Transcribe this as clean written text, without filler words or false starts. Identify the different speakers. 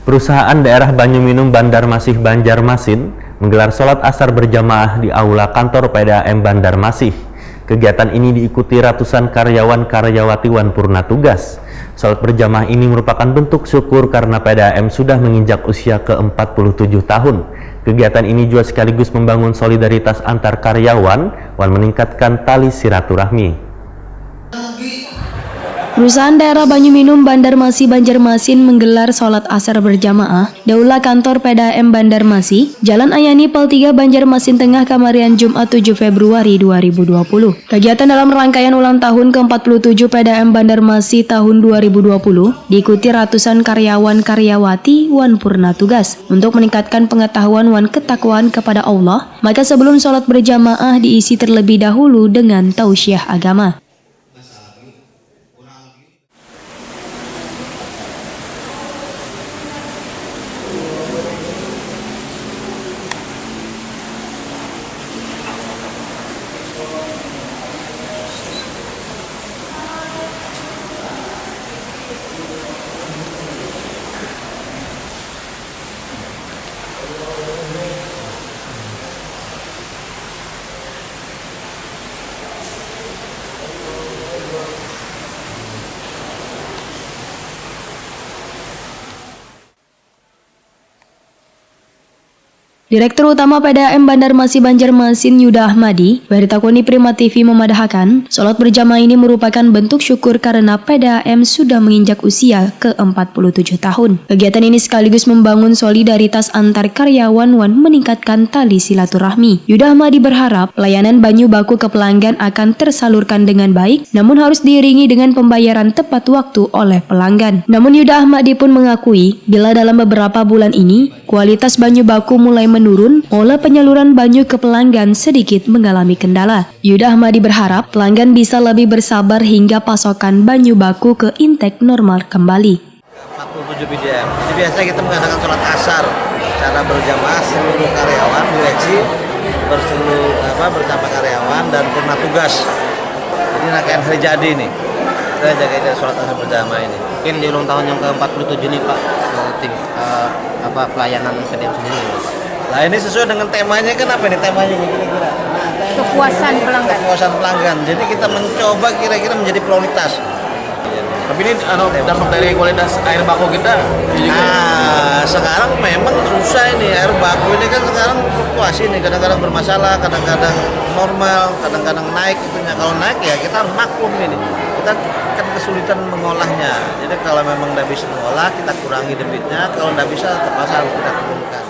Speaker 1: Perusahaan daerah Banyuminum Banjarmasin Banjarmasin menggelar sholat asar berjamaah di aula kantor PDAM Banjarmasin. Kegiatan ini diikuti ratusan karyawan-karyawati Wan Purna Tugas. Sholat berjamaah ini merupakan bentuk syukur karena PDAM sudah menginjak usia ke-47 tahun. Kegiatan ini juga sekaligus membangun solidaritas antar karyawan dan meningkatkan tali silaturahmi.
Speaker 2: Perusahaan daerah Banyuminum Banjarmasin Banjarmasin menggelar sholat asar berjamaah di aula kantor PDAM Banjarmasin, Jalan Ayani Pel 3 Banjarmasin Tengah Kamarian Jumat 7 Februari 2020. Kegiatan dalam rangkaian ulang tahun ke-47 PDAM Banjarmasin tahun 2020 diikuti ratusan karyawan-karyawati Wan Purna Tugas. Untuk meningkatkan pengetahuan wan ketakwaan kepada Allah, maka sebelum sholat berjamaah diisi terlebih dahulu dengan tausiah agama. Direktur Utama PDAM Banjarmasin Banjarmasin Yuda Ahmadi, Baritakoni Prima TV memadahkan, sholat berjamaah ini merupakan bentuk syukur karena PDAM sudah menginjak usia ke-47 tahun. Kegiatan ini sekaligus membangun solidaritas antar karyawan wan meningkatkan tali silaturahmi. Yuda Ahmadi berharap layanan banyu baku ke pelanggan akan tersalurkan dengan baik, namun harus diiringi dengan pembayaran tepat waktu oleh pelanggan. Namun Yuda Ahmadi pun mengakui, bila dalam beberapa bulan ini, kualitas banyu baku mulai menurun, pola penyaluran banyu ke pelanggan sedikit mengalami kendala. Yuda Ahmadi berharap pelanggan bisa lebih bersabar hingga pasokan banyu baku ke intake normal kembali.
Speaker 3: 47 BDM. Jadi biasa kita mengadakan sholat asar secara berjamaah seluruh karyawan, direksi bersama karyawan dan purna tugas. Jadi rangkaian hari jadi nih. Kita jaga sholat asar berjamaah ini. Mungkin di ulang tahun yang ke-47 nih Pak, pelayanan PDAM sendiri Pak. Nah ini sesuai dengan temanya kan apa nih temanya kira-kira?
Speaker 4: Kepuasan pelanggan.
Speaker 3: Kepuasan pelanggan. Jadi kita mencoba kira-kira menjadi prioritas.
Speaker 5: Tapi ini dampak dari kualitas air baku kita.
Speaker 3: Nah sekarang memang susah ini air baku ini kan sekarang fluktuasi nih, kadang-kadang bermasalah, kadang-kadang normal, kadang-kadang naik itunya. Kalau naik ya kita maklum ini. Kita kan kesulitan mengolahnya. Jadi kalau memang tidak bisa mengolah kita kurangi debitnya, kalau tidak bisa terpaksa harus kita turunkan.